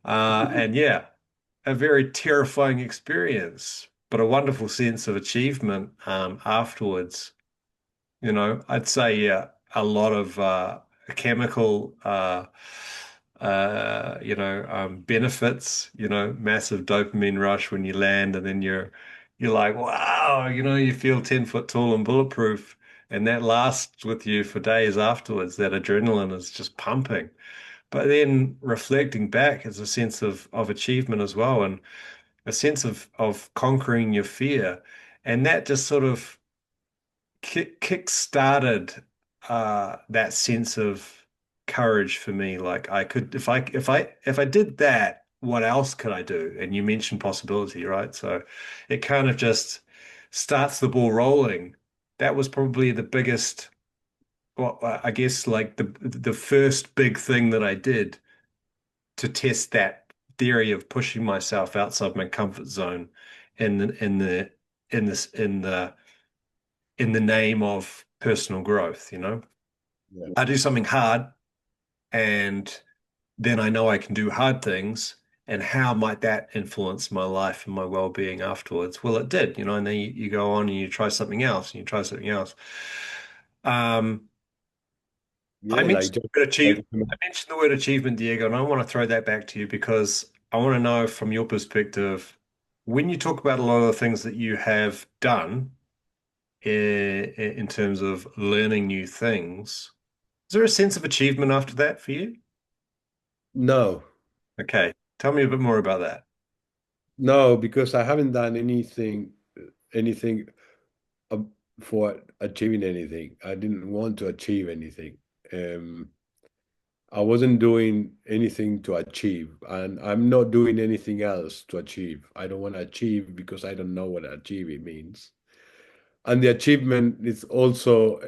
And yeah, a very terrifying experience, but a wonderful sense of achievement afterwards. I'd say yeah, a lot of chemical benefits, massive dopamine rush when you land and then you're like, wow, you feel 10 foot tall and bulletproof. And that lasts with you for days afterwards. That adrenaline is just pumping. But then reflecting back is a sense of achievement as well, and a sense of conquering your fear. And that just sort of kick-started that sense of courage for me. Like I could, if I did that, what else could I do? And you mentioned possibility, right? So it kind of just starts the ball rolling. That was probably the biggest, well, I guess like the first big thing that I did to test that theory of pushing myself outside my comfort zone in the in the in this in the name of personal growth. Yeah. I do something hard and then I know I can do hard things. And how might that influence my life and my well-being afterwards? Well, it did, and then you go on and you try something else and you try something else. Um, I Yeah, mentioned the word I mentioned the word achievement, Diego, and I want to throw that back to you because I want to know from your perspective, when you talk about a lot of the things that you have done in terms of learning new things, is there a sense of achievement after that for you? no, Okay, tell me a bit more about that. no, because I haven't done anything uh, for achieving anything. I didn't want to achieve anything. Um, I wasn't doing anything to achieve, and I'm not doing anything else to achieve. I don't want to achieve because I don't know what achieving means. And the achievement is also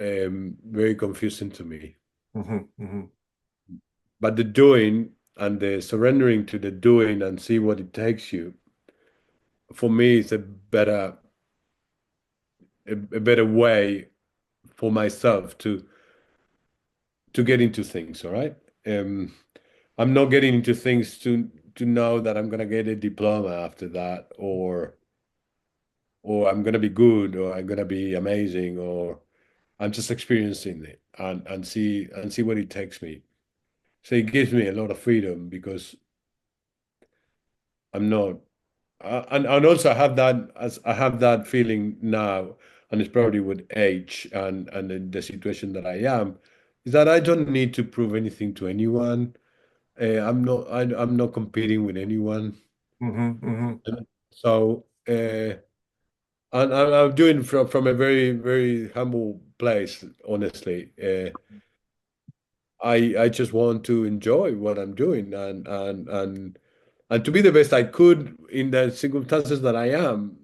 very confusing to me. Hmm. Hmm. But the doing and the surrendering to the doing and see what it takes you, for me, is a better way for myself to get into things. All right. Um, I'm not getting into things to know that I'm gonna get a diploma after that, or I'm gonna be good, or I'm gonna be amazing, or I'm just experiencing it and see what it takes me. So it gives me a lot of freedom because I'm not, and also I have that feeling now, and it's probably with age and the situation that I am, is that I don't need to prove anything to anyone. I'm not competing with anyone. Hmm. Hmm. So and I'm doing from a very very humble place, honestly. I just want to enjoy what I'm doing and to be the best I could in the circumstances that I am.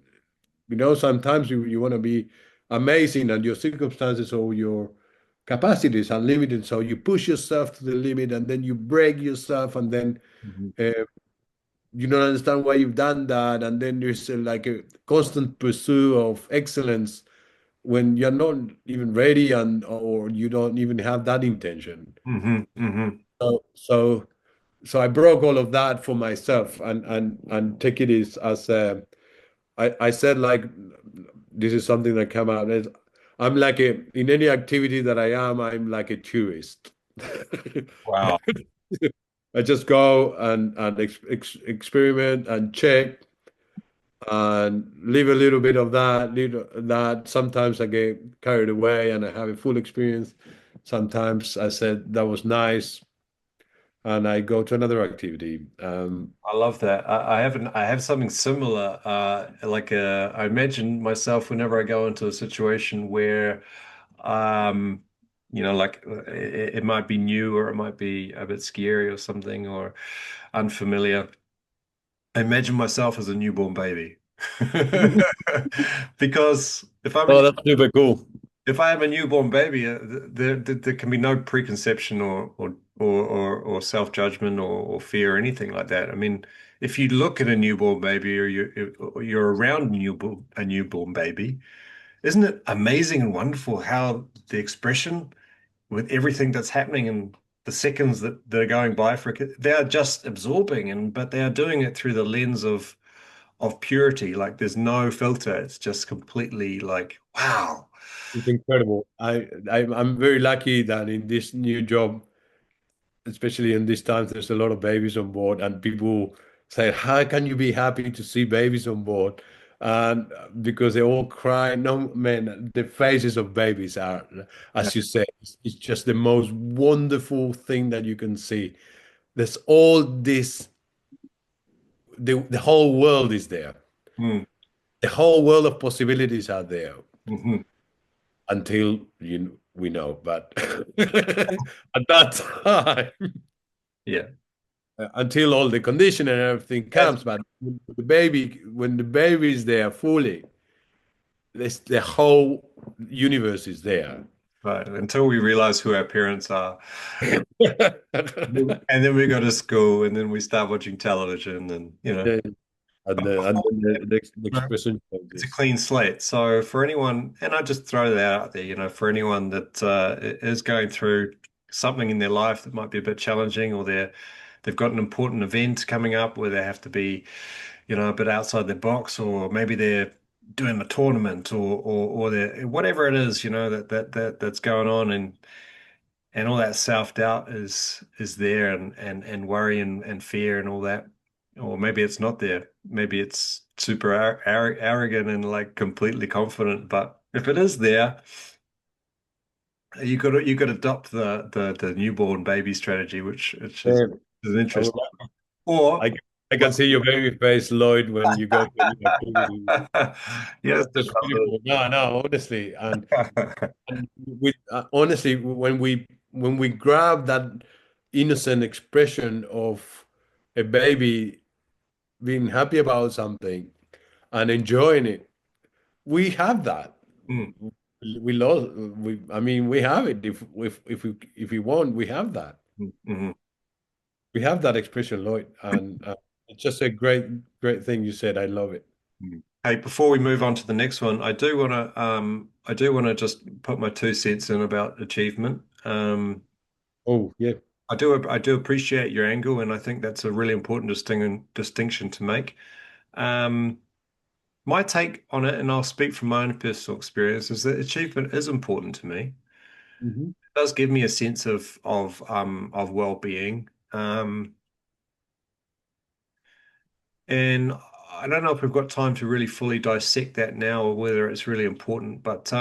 Sometimes you want to be amazing and your circumstances or your capacities are limited. So you push yourself to the limit and then you break yourself and then Hmm. uh, you don't understand why you've done that. And then there's like a constant pursuit of excellence when you're not even ready and or you don't even have that intention. Hmm. Hmm. So so I broke all of that for myself and take it as I said, like, this is something that came out as I'm like in any activity that I am, I'm like a tourist. Wow. I just go and experiment and check and leave a little bit of that, little that. Sometimes I get carried away and I have a full experience. Sometimes I said that was nice and I go to another activity. I love that. I have something similar. I imagine myself whenever I go into a situation where, um, it might be new or it might be a bit scary or something or unfamiliar. I imagine myself as a newborn baby. Because Oh, that's super cool. if I have a newborn baby, there can be no preconception or self-judgment or fear or anything like that. I mean, if you look at a newborn baby or you're around a newborn baby, isn't it amazing and wonderful how the expression with everything that's happening and the seconds that are going by for a kid, they are just absorbing but they are doing it through the lens of purity. Like there's no filter. It's just completely like, wow. It's incredible. I'm very lucky that in this new job, especially in these times, there's a lot of babies on board, and people say, "How can you be happy to see babies on board?" And because they all cry. No, man, the faces of babies are, as you say, it's just the most wonderful thing that you can see. There's all this, the whole world is there. Mm, The whole world of possibilities are there mhm. until we know. But at that time, Yeah. until all the condition and everything That's comes, but when the baby is there fully, the whole universe is there. right. Until we realize who our parents are. And then we go to school and then we start watching television and, Yeah, and the expression it's a changes. clean slate. So for anyone, and I just throw that out there, for anyone that is going through something in their life that might be a bit challenging, or they've got an important event coming up where they have to be, a bit outside their box, or maybe they're doing a tournament, or they're whatever it is, that's going on, and all that self-doubt is there, and worry and fear and all that. Or maybe it's not there. Maybe it's super arrogant and like completely confident. But if it is there, you could adopt the newborn baby strategy, which is Yeah, is I, would, interesting. Or I, I can see your baby face, Lloyd, when you go to a new activity. yes, That's beautiful. No, no, honestly, and with honestly, when we grab that innocent expression of a baby being happy about something and enjoying it, we have that. Mm, We lost. I mean, we have it. If we want, we have that. mm, mhm. We have that expression, Lloyd, and it's just a great thing you said. I love it. Mm. Hey, before we move on to the next one, I do want to just put my 2 cents in about achievement. Oh yeah. I do appreciate your angle, and I think that's a really important distinction to make. Um, my take on it, and I'll speak from my own personal experience, is that achievement is important to me. Mhm. It does give me a sense of well-being. And I don't know if we've got time to really fully dissect that now or whether it's really important, but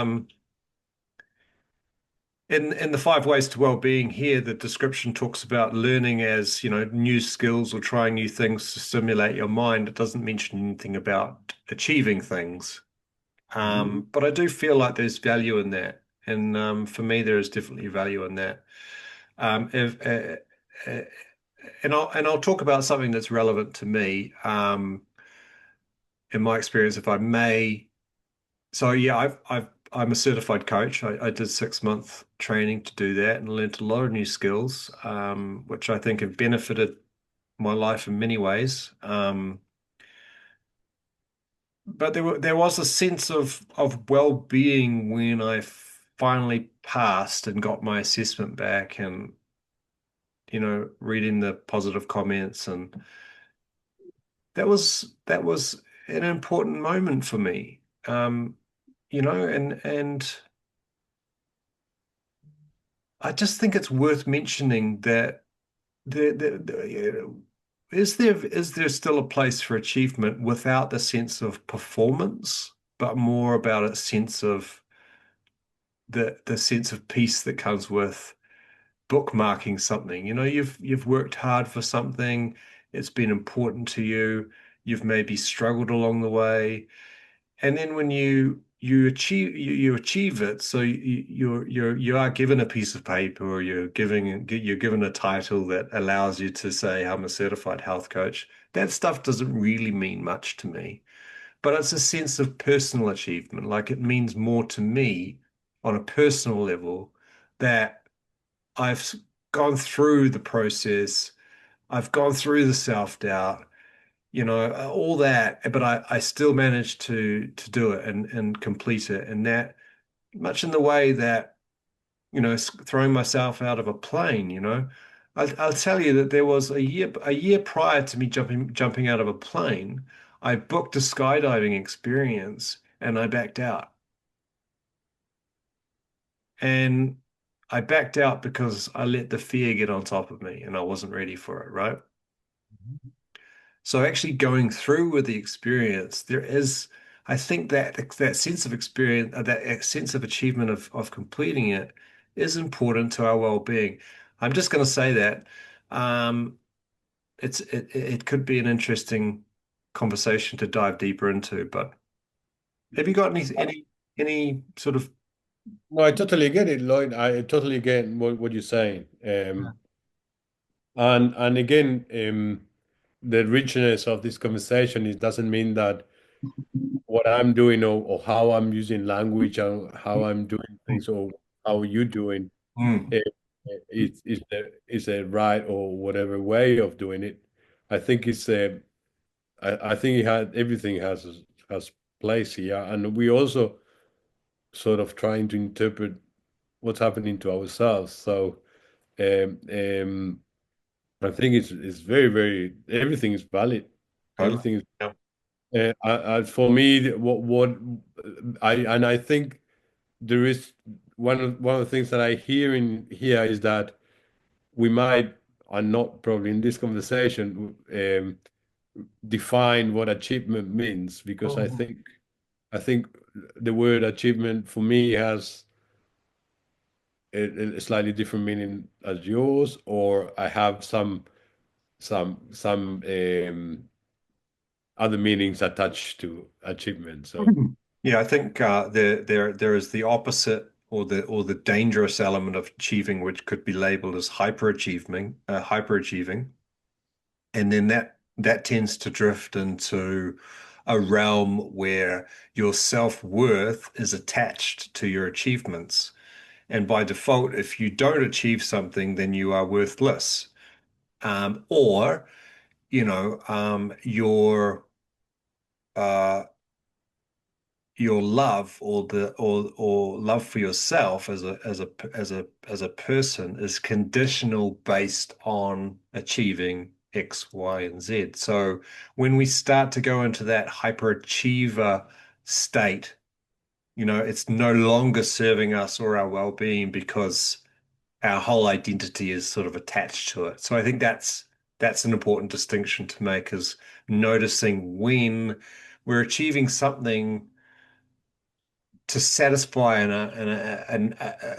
in the 5 ways to well-being here, the description talks about learning as, new skills or trying new things to stimulate your mind. It doesn't mention anything about achieving things. Mhm. But I do feel like there's value in that. And for me, there is definitely value in that. If uh, and I'll talk about something that's relevant to me. In my experience, if I may. So yeah, I'm a certified coach. I did 6 month training to do that and learned a lot of new skills, which I think have benefited my life in many ways. But there was a sense of well-being when I finally passed and got my assessment back, and reading the positive comments, and that was an important moment for me. And I just think it's worth mentioning that is there still a place for achievement without the sense of performance, but more about a sense of the sense of peace that comes with bookmarking something. You've worked hard for something, it's been important to you, you've maybe struggled along the way, and then when you achieve it, so you are given a piece of paper, or you're given a title that allows you to say, I'm a certified health coach. That stuff doesn't really mean much to me, but it's a sense of personal achievement. Like, it means more to me on a personal level that I've gone through the process, I've gone through the self-doubt, all that, but I still managed to do it and complete it. And that, much in the way that, throwing myself out of a plane, I'll tell you that there was a year prior to me jumping out of a plane, I booked a skydiving experience and I backed out. And I backed out because I let the fear get on top of me and I wasn't ready for it, right? So actually going through with the experience, I think that sense of experience, that sense of achievement of completing it is important to our well-being. I'm just going to say that um, it could be an interesting conversation to dive deeper into. But have you got any sort of No, I totally get it, Lloyd. I totally get what you're saying. And again, the richness of this conversation, it doesn't mean that what I'm doing, or how I'm using language, or how I'm doing things, or how you doing Mm, it, is a right or whatever way of doing it. I think I think everything has place here, and we also sort of trying to interpret what's happening to ourselves. So um, um, I think it's very, very, everything is valid. totally. Everything is, Yeah. for me, I think there is one of the things that I hear in here is that we might, and not probably in this conversation, define what achievement means, because Mhm. I think the word achievement for me has a slightly different meaning as yours, or I have some other meanings attached to achievement. So Yeah, I think there is the opposite, or the dangerous element of achieving, which could be labeled as hyperachieving, and then that tends to drift into a realm where your self-worth is attached to your achievements, and by default, if you don't achieve something, then you are worthless, or uh, your love, or love for yourself as a person, is conditional based on achieving X, Y, and Z. So when we start to go into that hyperachiever state, it's no longer serving us or our well-being, because our whole identity is sort of attached to it. So I think that's an important distinction to make, is noticing when we're achieving something to satisfy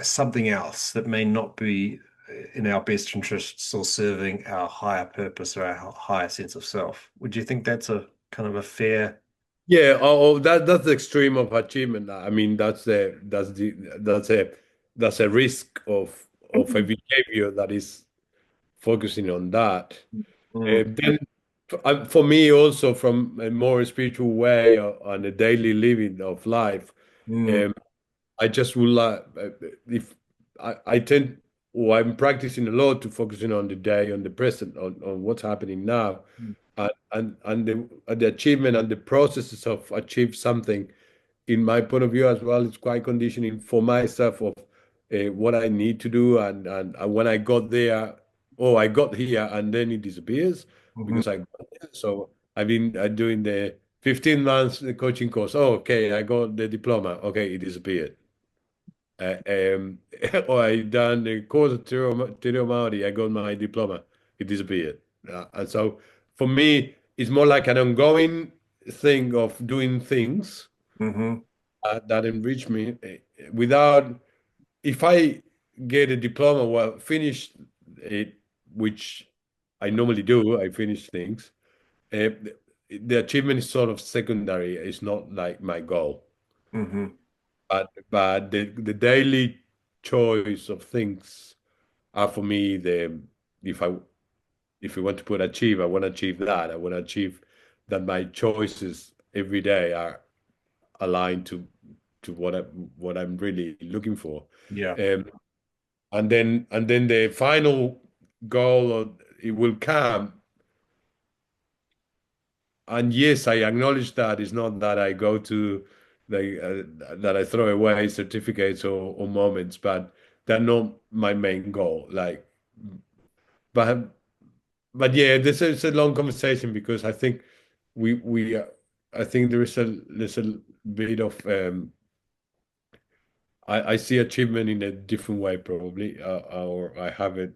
something else that may not be in our best interests, or serving our higher purpose or our higher sense of self. Would you think that's a kind of a fair? yeah, that's the extreme of achievement. I mean, that's a risk of a behavior that is focusing on that. Mm, Then, for me, also from a more spiritual way, on a daily living of life, mm, um, I just would like, if I tend, or I'm practicing a lot to focusing on the day, on the present, on what's happening now, and the achievement and the processes of achieve something. In my point of view as well, it's quite conditioning for myself of what I need to do, and when I got there, oh, I got here and then it disappears because I got there. So I've been doing the 15 months coaching course. Oh, okay, I got the diploma. Okay, it disappeared. Or I done the course at Aotearoa Maori. I got my diploma. It disappeared. And so for me, it's more like an ongoing thing of doing things that enrich me without, if I get a diploma, well, finish it, which I normally do, I finish things. The achievement is sort of secondary. It's not like my goal. But the daily choice of things are for me if you want to put achieve, I want to achieve that. I want to achieve that my choices every day are aligned to what I'm really looking for. Yeah. And then the final goal, it will come. And yes, I acknowledge that it's not that I go to that I throw away certificates or moments, but they're not my main goal. Like, but yeah, this is a long conversation because I think I think there's a bit of I see achievement in a different way probably, or I have it.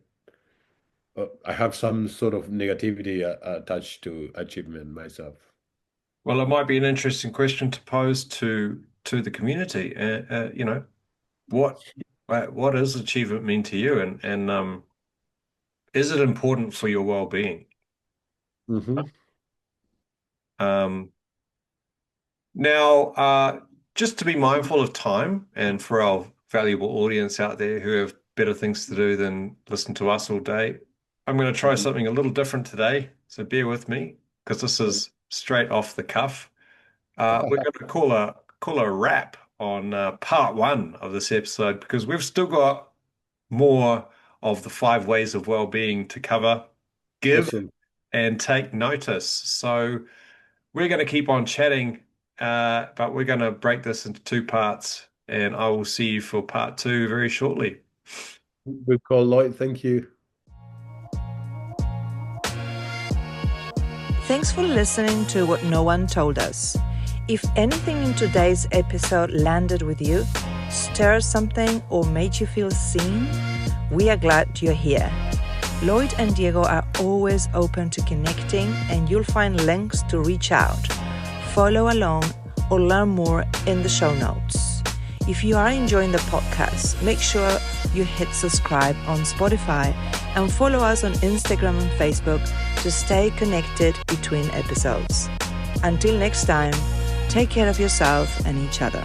I have some sort of negativity attached to achievement myself. Well, it might be an interesting question to pose to the community. You know, what does achievement mean to you, and is it important for your well-being? Now, just to be mindful of time, and for our valuable audience out there who have better things to do than listen to us all day, I'm going to try something a little different today. So bear with me, because this is straight off the cuff. We're going to call a wrap on part 1 of this episode, because we've still got more of the 5 ways of well-being to cover, give, and take notice. So we're going to keep on chatting, but we're going to break this into 2 parts, and I will see you for part 2 very shortly. Good call, Lloyd. Thank you. Thanks for listening to What No One Told Us. If anything in today's episode landed with you, stirred something, or made you feel seen, we are glad you're here. Lloyd and Diego are always open to connecting, and you'll find links to reach out, follow along, or learn more in the show notes. If you are enjoying the podcast, make sure you hit subscribe on Spotify and follow us on Instagram and Facebook to stay connected between episodes. Until next time, take care of yourself and each other.